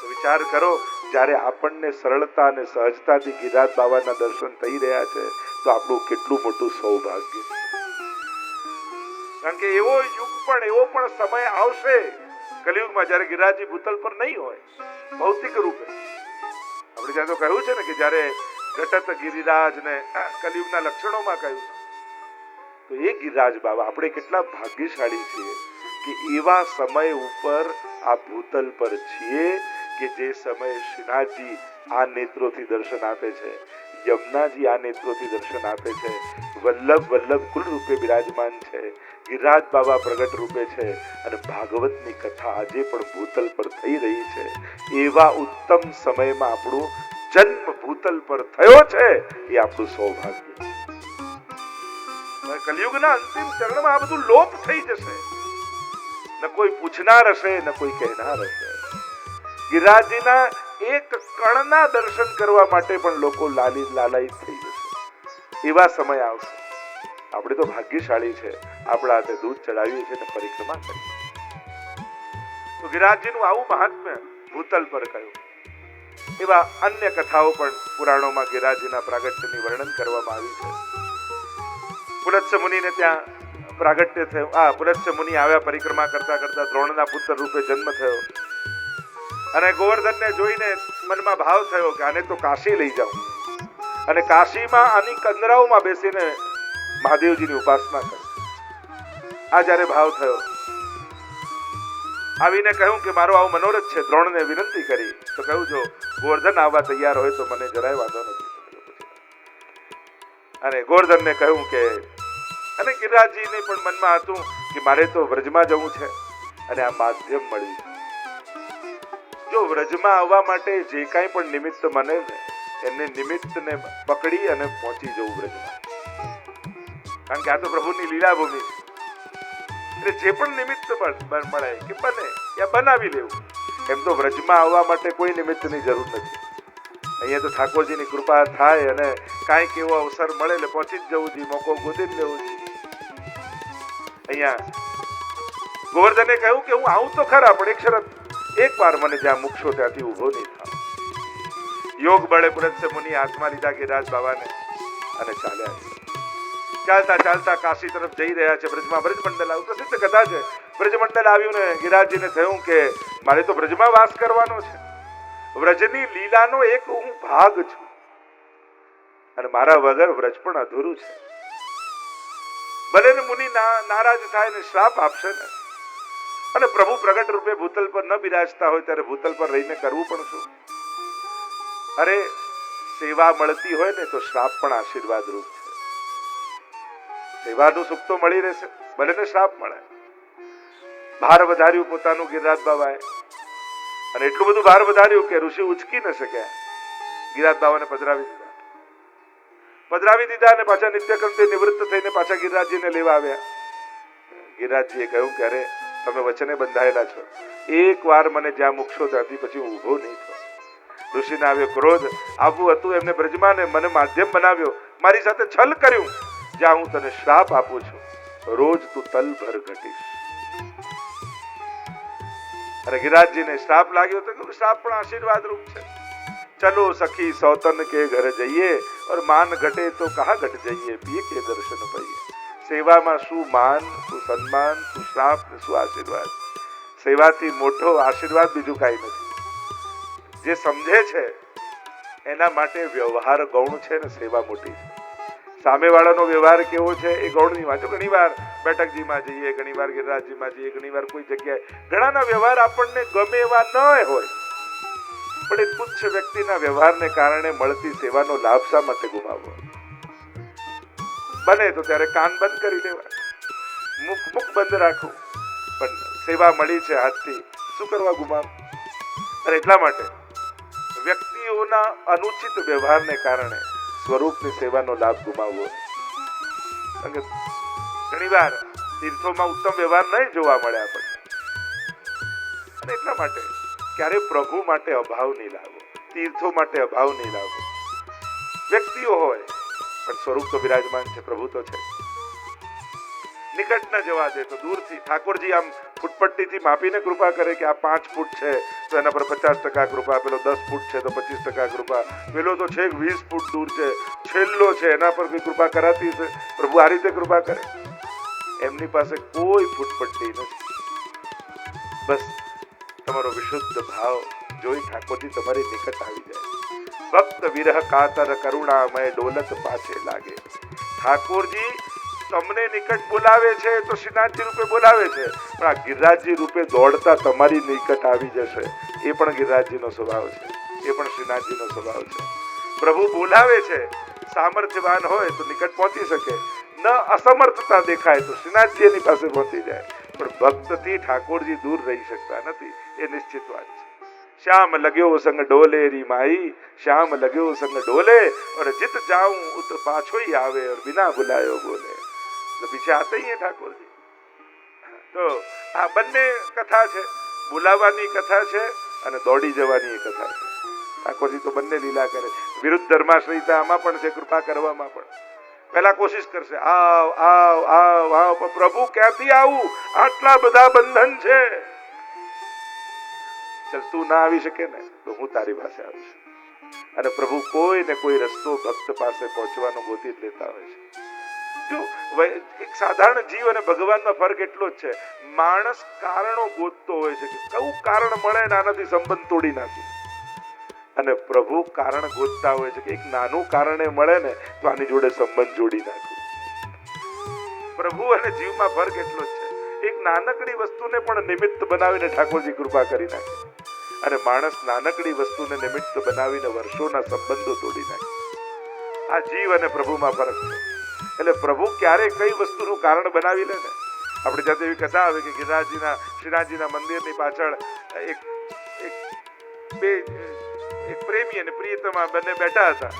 તો વિચાર કરો, જ્યારે આપણને સરળતા અને સહજતાથી ગિરિરાજ બાબાના દર્શન થઈ રહ્યા છે તો આપણું કેટલું મોટું સૌભાગ્ય. કારણ કે એવો પણ સમય આવશે કલિયુગમાં જ્યારે ગિરિરાજજી ભૂતલ પર નહીં હોય ભૌતિક રૂપે. આપણે ત્યાં તો કહ્યું છે ને કે જ્યારે ઘટત ગિરિરાજ ને કલિયુગના લક્ષણોમાં કહ્યું, તો એ ગિરિરાજ બાબા આપણે કેટલા ભાગ્યશાળી છીએ કે એવા સમય ઉપર આ ભૂતલ પર છીએ કે જે સમયે શ્રીનાથજી આ નેત્રોથી દર્શન આપે છે, યમુનાજી આ નેત્રોથી દર્શન આપે છે, વલ્લભ કુલ રૂપે બિરાજમાન છે, ગિરિરાજ બાબા પ્રગટ રૂપે છે, અને ભાગવતની કથા આજે પણ ભૂતલ પર થઈ રહી છે. એવા ઉત્તમ સમયમાં આપણું જન્મ ભૂતલ પર થયો છે, એ આપણું સૌભાગ્ય. કલિયુગના અંતિમ ચરણમાં આ બધું લોપ થઈ જશે. ન કોઈ પૂછનાર હશે, ન કોઈ કહેનાર હશે. ગિરિરાજજીના એક કણના દર્શન કરવા માટે પણ લોકો લાલાયિત થઈ જશે. એવા સમય આવશે. આપણે તો ભાગ્યશાળી છે, આપણા હાથે દૂધ ચડાવીએ છીએ અને પરિક્રમા કરીએ. તો ગિરિરાજજીનું આવું મહાત્મ્ય ભૂતલ પર કહ્યું. એવા અન્ય કથાઓ પણ પુરાણોમાં ગિરિરાજજીના પ્રાગટ્યની વર્ણન કરવામાં આવી છે. પુલત્સ્ય મુનિને ત્યાં પ્રાગટ્ય થયું. પુલત્સ્ય મુનિ આવ્યા પરિક્રમા કરતા કરતા દ્રોણના પુત્ર રૂપે જન્મ થયો, અને ગોવર્ધનને જોઈને મનમાં ભાવ થયો કે આને તો કાશી લઈ જાઉં, અને કાશીમાં આની કંદરાઓમાં બેસીને મહાદેવજીની ઉપાસના કરી. આ જ્યારે ભાવ થયો, આવીને કહ્યું કે મારો આવો મનોરથ છે. દ્રોણને વિનંતી કરી તો કહ્યું, જો ગોવર્ધન આવવા તૈયાર હોય તો મને જરાય વાંધો નથી. અને ગોવર્ધનને કહ્યું કે, અને ગિરિરાજજીને પણ મનમાં હતું કે મારે તો વ્રજમાં જવું છે, અને આ માધ્યમ મળ્યું. જો વ્રજમાં આવવા માટે જે કાંઈ પણ નિમિત્ત બને ને, એને નિમિત્તને પકડી અને પહોંચી જવું વ્રજમાં. કારણ કે આ તો પ્રભુની લીલા ભૂમિ છે. એટલે જે પણ નિમિત્ત મળે કે બને યા બનાવી લેવું. એમ તો વ્રજમાં આવવા માટે કોઈ નિમિત્તની જરૂર નથી. અહીંયા તો ઠાકોરજીની કૃપા થાય અને કાંઈક એવો અવસર મળે એટલે પહોંચી જ જવું જોઈએ, મોકો ગોતી જ લેવું જોઈએ. અહીંયા ગોવર્ધને કહ્યું કે હું આવું તો ખરા, પણ એક શરત, એક વાર મને જ્યાં મૂકશો ત્યાંથી ઉભો નહીં થાવ. યોગ બળે પુલત્સ્ય મુનિ હાથમાં લીધા ગિરિરાજ બાબાને અને ચાલ્યા. ચાલતા ચાલતા કાશી તરફ જઈ રહ્યા છે. બ્રજમાં બ્રજમંડલ આવ્યું. પ્રસિદ્ધ કથા છે. બ્રજમંડલ આવ્યું ને ગિરિરાજજીને થયું કે મારે તો બ્રજમાં વાસ કરવાનો છે. વ્રજની લીલાનો એક હું ભાગ છું, અને મારા વગર વ્રજ પણ અધૂરું છે. ભલે ને મુનિ નારાજ થાય ને શ્રાપ આપશે ને, અને પ્રભુ પ્રગટ રૂપે ભૂતલ પર ન બિરાજતા હોય ત્યારે ભૂતલ પર રહીને કરવું પણ શું? અરે સેવા મળતી હોય ને તો શ્રાપ પણ આશીર્વાદ રૂપ છે. સેવાનું સુખ તો મળી રહેશે, ભલે ને શ્રાપ મળે. ભાર વધાર્યું પોતાનું ગિરિરાજ બાબાએ, અને એટલું બધું ભાર વધાર્યું કે ઋષિ ઉચકી ન શક્યા. ગિરિરાજ બાબાને પધરાવી દીધા અને પાછા નિત્યકર્મથી નિવૃત્ત થઈને પાછા ગિરિરાજજીને લેવા આવ્યા. ગિરિરાજજીએ કહ્યું કે અરે તમે વચને બંધાયેલા છો, એક વાર મને જ્યાં મૂકશો ત્યાંથી પછી હું ઊભો નહીં થયો. ઋષિને આવ્યો ક્રોધ. આવું હતું એમને બ્રજમાં ને મને માધ્યમ બનાવ્યો, મારી સાથે છલ કર્યું. જ્યાં હું તને શ્રાપ આપું છું, રોજ તું તલભર ઘટીશ. અને ગિરિરાજજીને શ્રાપ લાગ્યો તો શ્રાપ પણ આશીર્વાદ રૂપ છે. ચલો સખી સૌતન કે ઘર જઈએ, और मान घटे तो कहाँ घट जाइए, पिए के दर्शन पाइए. સેવામાં શું માન, શું સન્માન, શું શ્રાપ, શું આશીર્વાદ. સેવાથી મોટો આશીર્વાદ બીજું કાંઈ નથી. જે સમજે છે એના માટે વ્યવહાર ગૌણ છે ને સેવા મોટી છે. સામેવાળાનો વ્યવહાર કેવો છે એ ગૌણની વાત. ઘણી વાર બેઠકજીમાં જઈએ, ઘણી વાર ગિરિરાજજીમાં જઈએ, ઘણી વાર કોઈ જગ્યાએ ઘણાના વ્યવહાર આપણને ગમે એવા ન હોય, પણ એક તુચ્છ વ્યક્તિના વ્યવહારને કારણે મળતી સેવાનો લાભ શા માટે ગુમાવવો? બને તો ત્યારે કાન બંધ કરી લેવા, મુખ બંધ રાખવું, પણ સેવા મળી છે હાથથી, શું કરવા ગુમાવ? અને એટલા માટે વ્યક્તિઓના અનુચિત વ્યવહારને કારણે સ્વરૂપની સેવાનો લાભ ગુમાવવો. ઘણી વાર તીર્થોમાં ઉત્તમ વ્યવહાર નહીં જોવા મળે આપણને, અને એટલા માટે ક્યારે પ્રભુ માટે અભાવ નહીં લાવો, તીર્થો માટે અભાવ નહીં લાવો. વ્યક્તિઓ હોય પણ સ્વરૂપ તો બિરાજમાન છે, પ્રભુ તો છે. નિકટ ન જવા દે તો દૂરથી ઠાકોરજી આમ ફૂટપટ્ટીથી માપીને કૃપા કરે કે આ 5 ફૂટ છે તો એના પર 50% કૃપા, પેલો 10 ફૂટ છે તો 25% કૃપા, પેલો તો છેક 20 ફૂટ દૂર છે, છેલ્લો છે, એના પર કોઈ કૃપા કરાતી છે? પ્રભુ આ રીતે કૃપા કરે? એમની પાસે કોઈ ફૂટપટ્ટી નથી. બસ તમારો વિશુદ્ધ ભાવ જોઈ ઠાકોરજી તમારી નિકટ આવી જાય. ભક્ત વિરહ કાતર કરુણામય ડોલત પાછે લાગે. ઠાકોરજી તમને નિકટ બોલાવે છે તો શ્રીનાથજી રૂપે બોલાવે છે, પણ આ ગિરિરાજજી રૂપે દોડતા તમારી નિકટ આવી જશે. એ પણ ગિરિરાજજીનો સ્વભાવ છે, એ પણ શ્રીનાથજીનો સ્વભાવ છે. પ્રભુ બોલાવે છે, સામર્થ્યવાન હોય તો નિકટ પહોંચી શકે, ન અસમર્થતા દેખાય તો શ્રીનાથજી એની પાસે પહોંચી જાય. પણ ભક્તથી ઠાકોરજી દૂર રહી શકતા નથી, એ નિશ્ચિત વાત છે. श्याम लग्यो संग डोले री माई, श्याम लग्यो संग डोले और जित जाऊं उत पाछो ही आवे और बिना बुलायो बोले. तो पीछे आते ही है ठाकुर जी. તો આ બંને કથા છે, બોલાવવાની કથા છે અને દોડી જવાની કથા છે. ઠાકોરજી તો બંને લીલા કરે. વિરુદ્ધ ધર્માશ્રયતામાં પણ છે, કૃપા કરવામાં પણ. પહેલા કોશિશ કરશે, આવ આવ આવ આવ, પણ પ્રભુ ક્યાંથી આવું, આટલા બધા બંધન છે. ચલ તું ના આવી શકે ને તો હું તારી પાસે આવું છું. અને પ્રભુ કોઈ ને કોઈ રસ્તો ભક્ત પાસે પહોંચવાનો ગોતી જ લેતા હોય છે. જો એક સાધારણ જીવ અને ભગવાનનો ફરક એટલો જ છે, માણસ કારણો ગોતતો હોય છે કે કયું કારણ મળે ને આનાથી સંબંધ તોડી નાખું, અને પ્રભુ કારણ ગોતતા હોય છે કે એક નાનું કારણે મળે ને તો આની જોડે સંબંધ જોડી નાખું. પ્રભુ અને જીવમાં ફરક એટલો જ છે. એક નાનકડી વસ્તુને પણ નિમિત્ત બનાવીને ઠાકોરજી કૃપા કરી નાખે, અને માણસ નાનકડી વસ્તુને નિમિત્ત બનાવીને વર્ષોના સંબંધો તોડી નાખે. આ જીવ અને પ્રભુમાં ફરક છે. એટલે પ્રભુ ક્યારે કઈ વસ્તુનું કારણ બનાવી લે ને. આપણી જાતે એવી કથા આવે કે ગિરિરાજજીના શ્રીનાથજીના મંદિરની પાછળ એક પ્રેમી અને પ્રિયતમા બંને બેઠા હતા,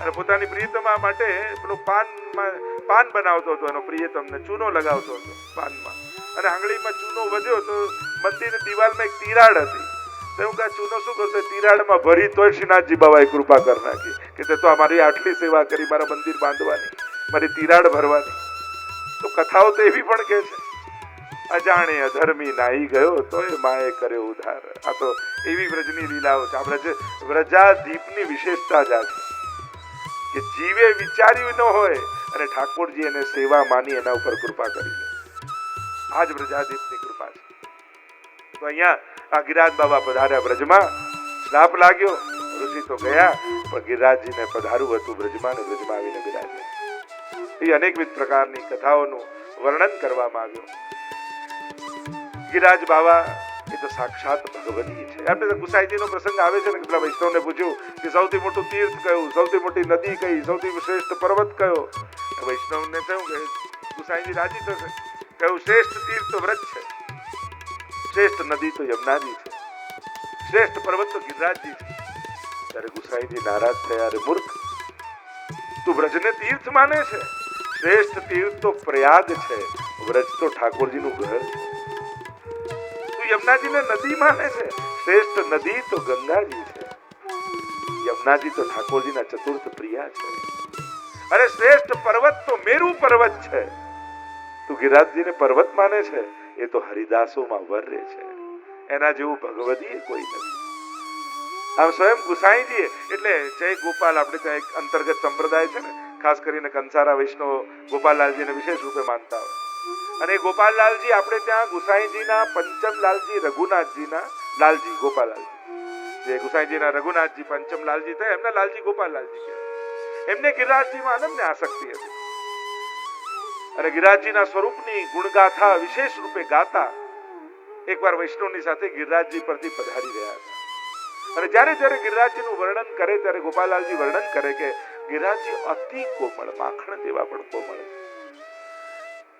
અને પોતાની પ્રિયતમા માટે પેલો પાન બનાવતો હતો. એનો પ્રિયતમને ચૂનો લગાવતો હતો પાનમાં, અને આંગળીમાં ચૂનો વધ્યો તો મંદિરની દિવાલમાં એક તિરાડ હતી. તો એવું કે ચૂનો શું કરતો, તિરાડમાં ભરી તોય શ્રીનાથજી બાબાએ કૃપા કરી નાખી કે તે તો અમારી આટલી સેવા કરી, મારા મંદિર બાંધવાની, મારી તિરાડ ભરવાની. તો કથાઓ તો એવી પણ કે છે, અજાણે અધર્મી નાઈ ગયો તો એ માએ કર્યો ઉધાર. આ તો એવી વ્રજની લીલાઓ છે. આ વ્રજાધીપની વિશેષતા જ આ છે કે જીવે વિચાર્યું ન હોય અને ઠાકોરજી એને સેવા માની એના ઉપર કૃપા કરી લે. આ જ વ્રજાધીપની કૃપા છે. તો અહીંયા આ ગિરિરાજ બાબા પધાર્યા બ્રજમાં, શ્રાપ લાગ્યો, ઋષિ તો ગયા, પણ ગિરિરાજજીને પધારવું હતું બ્રજમાં, ને બ્રજમાં આવીને બિરાજ્યા. એ અનેકવિધ પ્રકારની કથાઓનું વર્ણન કરવામાં આવ્યું. ગિરિરાજ બાબા એ તો સાક્ષાત ભગવતી છે. આપણે તો ગુસાઈજીનો પ્રસંગ આવે છે ને કે પેલા વૈષ્ણવને પૂછ્યું કે સૌથી મોટું તીર્થ કયું, સૌથી મોટી નદી કઈ, સૌથી શ્રેષ્ઠ પર્વત કયો? વૈષ્ણવને કહ્યું કે ગુસાઈજી રાજી થશે, કહ્યું શ્રેષ્ઠ તીર્થ તો વ્રજ છે, શ્રેષ્ઠ નદી તો યમુનાજી છે, શ્રેષ્ઠ પર્વત તો ગિરિરાજજી છે. ત્યારે ગુસાઈજી નારાજ થયા, અરે મૂર્ખ, તું વ્રજને તીર્થ માને છે? શ્રેષ્ઠ તીર્થ તો પ્રયાગ છે, વ્રજ તો ઠાકોરજીનું ઘર છે. તું યમુનાજીને નદી માને છે? શ્રેષ્ઠ નદી તો ગંગાજી છે, યમુનાજી તો ઠાકોરજીના ચતુર્થ પ્રિયા છે. અરે શ્રેષ્ઠ પર્વત તો મેરુ પર્વત છે. તું ગિરિરાજજીને પર્વત માને છે? એ તો હરિદાસોમાં વર્રે છે, એના જેવું ભગવદી કોઈ નથી. આમ સ્વયં ગુસાઈજી એટલે જય ગોપાલ, આપણે ત્યાં એક અંતર્ગત સંપ્રદાય છે ને, ખાસ કરીને કંસારા વૈષ્ણવ ગોપાલલાલજીને વિશેષ રૂપે માનતા હોય. અને ગોપાલલાલજી આપણે ત્યાં ગુસાઈજીના પંચમ લાલજી રઘુનાથજીના લાલજી ગોપાલલાલજી, જે ગુસાઈજીના રઘુનાથજી પંચમ લાલજી થયા, એમના લાલજી ગોપાલલાલજી કહેવાય. એમને ગિરિરાજજીમાં અનન્ય આસક્તિ હતી, અને ગિરિરાજજીના સ્વરૂપની ગુણગાથા વિશેષ રૂપે ગાતા એકવાર વૈષ્ણવની સાથે ગિરિરાજજી પરથી પધારી રહ્યા હતા. અને જ્યારે જ્યારે ગિરિરાજજીનું વર્ણન કરે ત્યારે ગોપાલલાલજી વર્ણન કરે કે ગિરિરાજજી અતિ કોમળ, માખણ જેવા પણ કોમળ છે.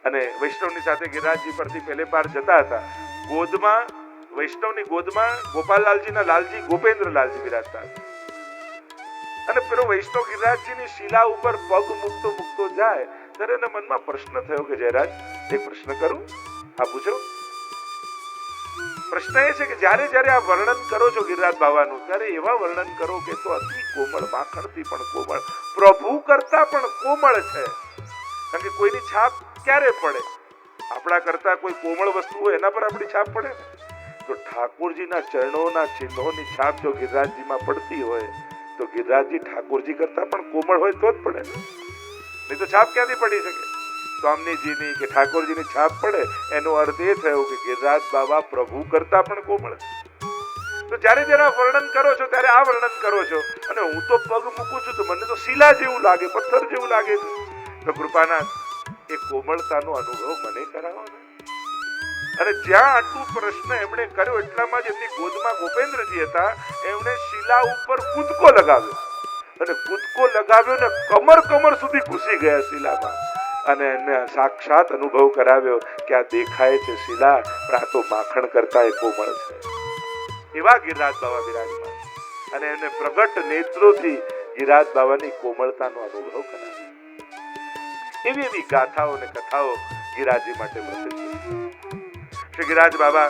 અને વૈષ્ણવની સાથે ગિરિરાજજી પરથી પહેલે પાર જતા હતા, ગોદમાં વૈષ્ણવની ગોદમાં ગોપાલલાલજીના લાલજી ગોપેન્દ્રલાલજી બિરાજતા હતા. અને પેલો વૈષ્ણવ ગિરિરાજજીની શિલા ઉપર પગ મૂકતો જાય ત્યારે એના મનમાં પ્રશ્ન થયો કે જયરાજ, એક પ્રશ્ન કરું? આ પૂછો. પ્રશ્ન એ છે કે જ્યારે જ્યારે આ વર્ણન કરો છો ગિરિરાજ બાબાનું, ત્યારે એવા વર્ણન કરો કે તો અતિ કોમળ, માખણથી પણ કોમળ, પ્રભુ કરતા પણ કોમળ છે. કારણ કે કોઈની છાપ ક્યારે પડે, આપણા કરતા કોઈ કોમળ વસ્તુ હોય એના પર આપણી છાપ પડે ને. તો ઠાકોરજીના ચરણોના ચિહ્નોની છાપ જો ગિરિરાજજીમાં પડતી હોય તો ગિરિરાજજી ઠાકોરજી કરતા પણ કોમળ હોય તો જ પડે, નહીં તો છાપ ક્યાંથી પડી શકે? સ્વામીજીની કે ઠાકોરજીની છાપ પડે એનો અર્થ એ થયો કે ગિરિરાજ બાબા પ્રભુ કરતા પણ કોમળ. તો જ્યારે જ્યારે વર્ણન કરો છો ત્યારે આ વર્ણન કરો છો, અને હું તો પગ મૂકું છું તો મને તો શિલા જેવું લાગે, પથ્થર જેવું લાગે છે. તો કૃપાનાથ એ કોમળતાનો અનુભવ મને કરાવો ને. અને જ્યાં આટલું પ્રશ્ન એમણે કર્યો એટલામાં જ એમની ગોદમાં ગોપેન્દ્રજી હતા, એમણે શિલા ઉપર કૂદકો લગાવ્યો, અને કૂદકો લગાવ્યો ને કમર સુધી ઘૂસી ગયા શિલામાં, અને એને સાક્ષાત અનુભવ કરાવ્યો કે આ દેખાય છે શિલા, પણ આ તો માખણ કરતા એ કોમળ છે. એવા ગિરિરાજ બાબા બિરાજમાન, અને એને પ્રગટ નેત્રોથી ગિરિરાજ બાબાની કોમળતાનો અનુભવ કરાવ્યો. એવી એવી ગાથાઓ અને કથાઓ ગિરિરાજજી માટે પ્રસિદ્ધ છે. શ્રી ગિરિરાજ બાબા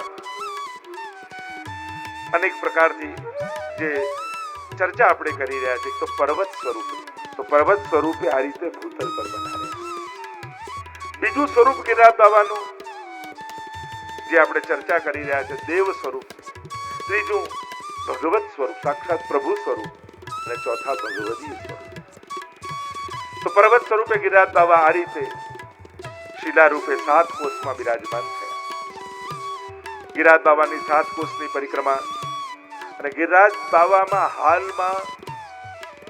અનેક પ્રકારથી જે ચર્ચા આપણે કરી રહ્યા છીએ, તો પર્વત સ્વરૂપ, તો પર્વત સ્વરૂપે આ રીતે ભૂતલ પર બનાવે. બીજું સ્વરૂપ ગિરિરાજ બાબાનું જે આપણે ચર્ચા કરી રહ્યા છે, દેવ સ્વરૂપ. ત્રીજું ભગવત સ્વરૂપ, સાક્ષાત પ્રભુ સ્વરૂપ, અને ચોથા ભગવદી સ્વરૂપ. તો પર્વત સ્વરૂપે ગિરિરાજ બાબા આ રીતે શિલા રૂપે 7 કોષમાં બિરાજમાન થયા. ગિરિરાજ બાબાની 7 કોષની પરિક્રમા, અને ગિરિરાજ બાબામાં હાલમાં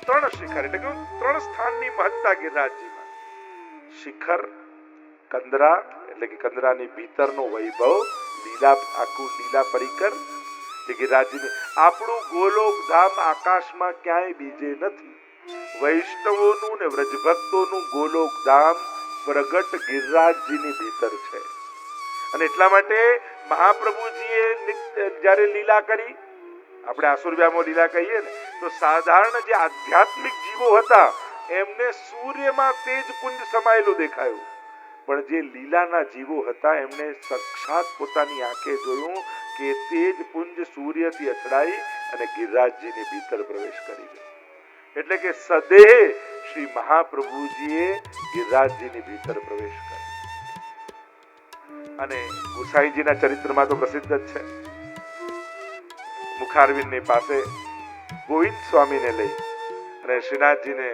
3 શિખર, એટલે કે 3 સ્થાનની મહત્તા ગિરિરાજજીમાં. શિખર, કંદરા એટલે કે કંદરાની ભીતરનો વૈભવ, લીલા, આખું લીલા પરિકર. ગિરિરાજજીને આપણું ગોલોક ધામ આકાશમાં ક્યાંય બીજે નથી. વૈષ્ણવોનું ને વ્રજભક્તોનું ગોલોક ધામ પ્રગટ ગિરિરાજજીની ભીતર છે. અને એટલા માટે મહાપ્રભુજીએ જ્યારે લીલા કરી, આપણે આસુરવ્યામો લીલા કહીએ ને, તો સાધારણ જે આધ્યાત્મિક જીવો હતા એમને સૂર્યમાં તેજપુંજ સમાયેલું દેખાયું, પણ જે લીલાના જીવો હતા એમને સાક્ષાત પોતાની આંખે જોયું કે તેજપુંજ સૂર્યથી અથડાઈ અને ગિરિરાજજીની ભીતર પ્રવેશ કરી ગયો. એટલે કે સદેહ શ્રી મહાપ્રભુજીએ ગિરિરાજજીની ભીતર પ્રવેશ કર્યો. અને ગુસાઈજીના ચરિત્રમાં તો પ્રસિદ્ધ જ છે. મુખારવિંદની પાસે ગોવિંદ સ્વામીને લઈ અને શ્રીનાથજીને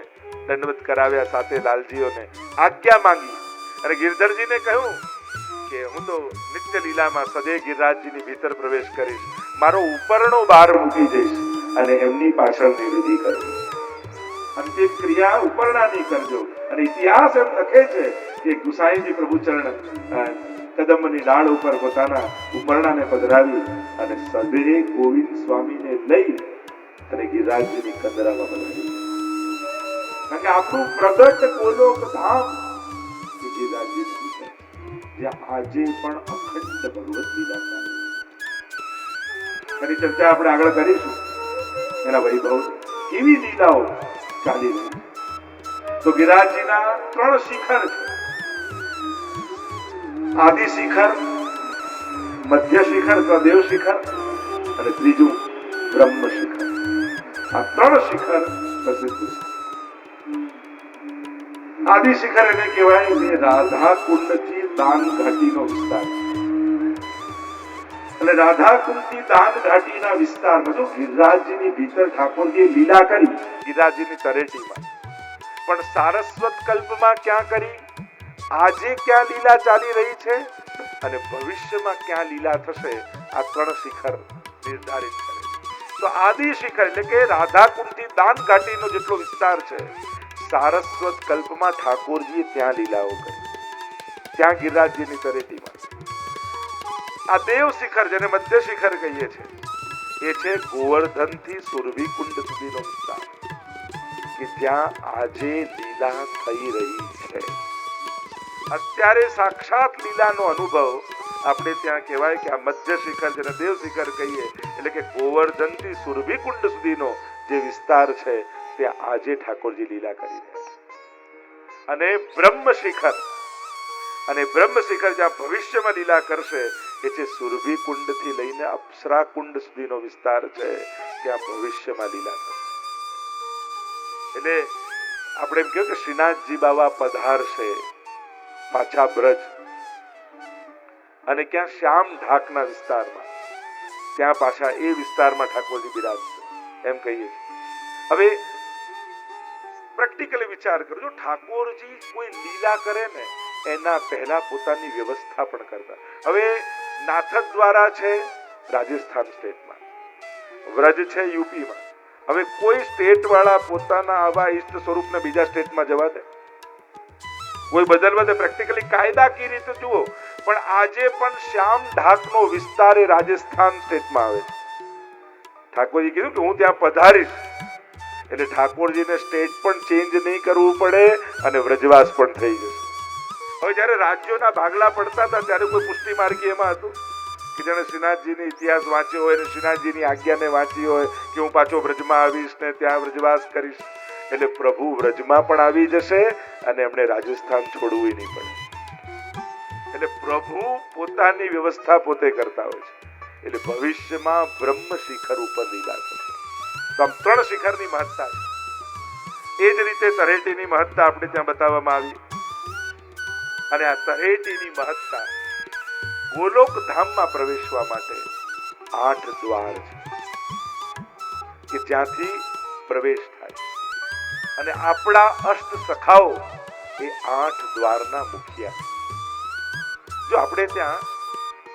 દંડવત કરાવ્યા, સાથે લાલજીઓને આજ્ઞા માંગી, અને ગિરધરજીને કહ્યું કે હું તો નિત્ય લીલામાં સદે ગિરિરાજજીની ભીતર પ્રવેશ કરીશ, મારો ઉપરણો બહાર મૂકી જઈશ અને એમની પાછળની વિધિ કરજો, અંતિમ ક્રિયા ઉપરણાની કરજો. અને ઇતિહાસ એમ લખે છે કે ગુસાઈજી પ્રભુચરણ કદમની ડાળ ઉપર પોતાના ઉપરણાને પધરાવી અને સદે ગોવિંદ સ્વામીને લઈ અને ગિરિરાજજીની કંદરામાં પધરાવી. કારણ કે આપણું પ્રગટ ગોલોક ધામ ગિરિરાજજીની ભીતર, જ્યાં આજે પણ અખંડ ભગવત લીલા ચાલે. એની ચર્ચા આપણે આગળ કરીશું, એના વૈભવ કેવી લીલાઓ ચાલી રહી. તો ગિરિરાજજીના 3 શિખર છે. આદિ શિખર, મધ્ય શિખર અથવા દેવ શિખર, અને ત્રીજું બ્રહ્મ શિખર. આ 3 શિખર પ્રસિદ્ધ છે. આદિ શિખર એને કહેવાય કે રાધા કુંડથી દાન ઘાટીનો વિસ્તાર. અને રાધા કુંડથી દાન ઘાટીના વિસ્તારમાં જો ગિરિરાજજીની ભીતર ઠાકોરજીએ લીલા કરી ગિરિરાજજીની તરેટીમાં, પણ સારસ્વત કલ્પમાં ક્યાં કરી, આજે ક્યાં લીલા ચાલી રહી છે, અને ભવિષ્યમાં ક્યાં લીલા થશે, આ 3 શિખર નિર્ધારિત કરે. તો આદિ શિખર એટલે કે રાધા કુંડથી દાન ઘાટીનો જેટલો વિસ્તાર છે, સારસ્વત કલ્પમાં ઠાકોરજીએ ત્યાં લીલાઓ કરી, ત્યાં ગિરિરાજજીની તરેટીમાં. આ દેવ શિખર જેને મધ્ય શિખર કહીએ છીએ, એ છે ગોવર્ધનથી સુરભી કુંડ સુધીનો વિસ્તાર, કે જ્યાં આજે લીલા થઈ રહી છે. અત્યારે સાક્ષાત લીલાનો અનુભવ આપણે ત્યાં કહેવાય કે આ મધ્ય શિખર જેને દેવ શિખર કહીએ, એટલે કે ગોવર્ધનથી સુરભી કુંડ સુધીનો જે વિસ્તાર છે ત્યાં આજે ઠાકોરજી લીલા કરી રહ્યા છે. અને બ્રહ્મ શિખર, અને બ્રહ્મ શિખર જ્યાં ભવિષ્યમાં લીલા કરશે એ છે સુરભી કુંડ થી લઈને અપ્સરા કુંડ સુધીનો વિસ્તાર છે, ત્યાં ભવિષ્યમાં લીલા કરશે. એટલે આપણે એમ કહ્યું કે શ્રીનાથજી બાબા પધારશે પાછા બ્રજ, અને ક્યાં શ્યામ ઢાકના વિસ્તારમાં, ત્યાં પાછા એ વિસ્તારમાં ઠાકોરજી બિરાજશે એમ કહીએ છીએ. હવે પ્રેક્ટિકલી વિચાર કરજો, ઠાકોરજી કોઈ લીલા કરે ને એના પહેલા પોતાની વ્યવસ્થા પણ કરતા. હવે નાથક દ્વારા છે રાજસ્થાન સ્ટેટમાં, વ્રજ છે યુપીમાં. હવે કોઈ સ્ટેટ વાળા પોતાના આવા ઈષ્ટ સ્વરૂપને બીજા સ્ટેટમાં જવા દે? કોઈ બદલવા દે? પ્રેક્ટિકલી કાયદાકીય રીતે જુઓ, પણ આજે પણ શ્યામ ઢાકનો વિસ્તાર એ રાજસ્થાન સ્ટેટમાં આવે છે. ઠાકોરજી કીધું કે હું ત્યાં પધારીશ, એટલે ઠાકોરજીને સ્ટેટ પણ ચેન્જ નહીં કરવું પડે અને વ્રજવાસ પણ થઈ જશે. હવે જયારે રાજ્યોના ભાગલા પડતા હતા ત્યારે કોઈ પુષ્ટિ માર્ગી એમાં હતું કે જેને શ્રીનાથજીની ઇતિહાસ વાંચ્યો હોય અને શ્રીનાથજીની આજ્ઞાને વાંચી હોય કે હું પાછો વ્રજમાં આવીશ ને ત્યાં વ્રજવાસ કરીશ? એટલે પ્રભુ વ્રજમાં પણ આવી જશે અને એમણે રાજસ્થાન છોડવું નહીં પડે. એટલે પ્રભુ પોતાની વ્યવસ્થા પોતે કરતા હોય છે. એટલે ભવિષ્યમાં બ્રહ્મ શિખર ઉપર લીલા થશે. તો આમ 3 શિખરની મહત્તા છે. એ જ રીતે તળેટીની મહત્તા આપણે ત્યાં બતાવવામાં આવી. અને આ તળેટીની મહત્તા, ગોલોક ધામમાં પ્રવેશવા માટે 8 દ્વાર છે કે જ્યાંથી પ્રવેશ થાય. અને આપણા અષ્ટ સખાઓ એ 8 દ્વારના મુખિયા. જો આપણે ત્યાં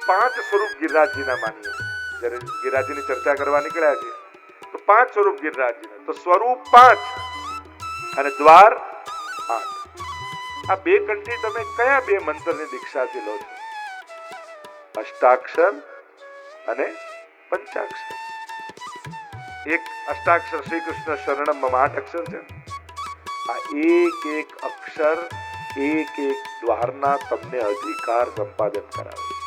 5 સ્વરૂપ ગિરિરાજજીના માનીએ, જ્યારે ગિરિરાજજીની ચર્ચા કરવા નીકળ્યા છીએ તો 5 સ્વરૂપ ગિરિરાજજીના, તો સ્વરૂપ 5 અને દ્વાર 8. આ 2 કંઠી તમે કયા 2 મંત્રની દીક્ષાથી લો છો? અષ્ટાક્ષર અને પંચાક્ષર. એક અષ્ટાક્ષર શ્રી કૃષ્ણ શરણમ 8 અક્ષર છે. આ એક અક્ષર એક દ્વારના તમને અધિકાર સંપાદન કરાવે.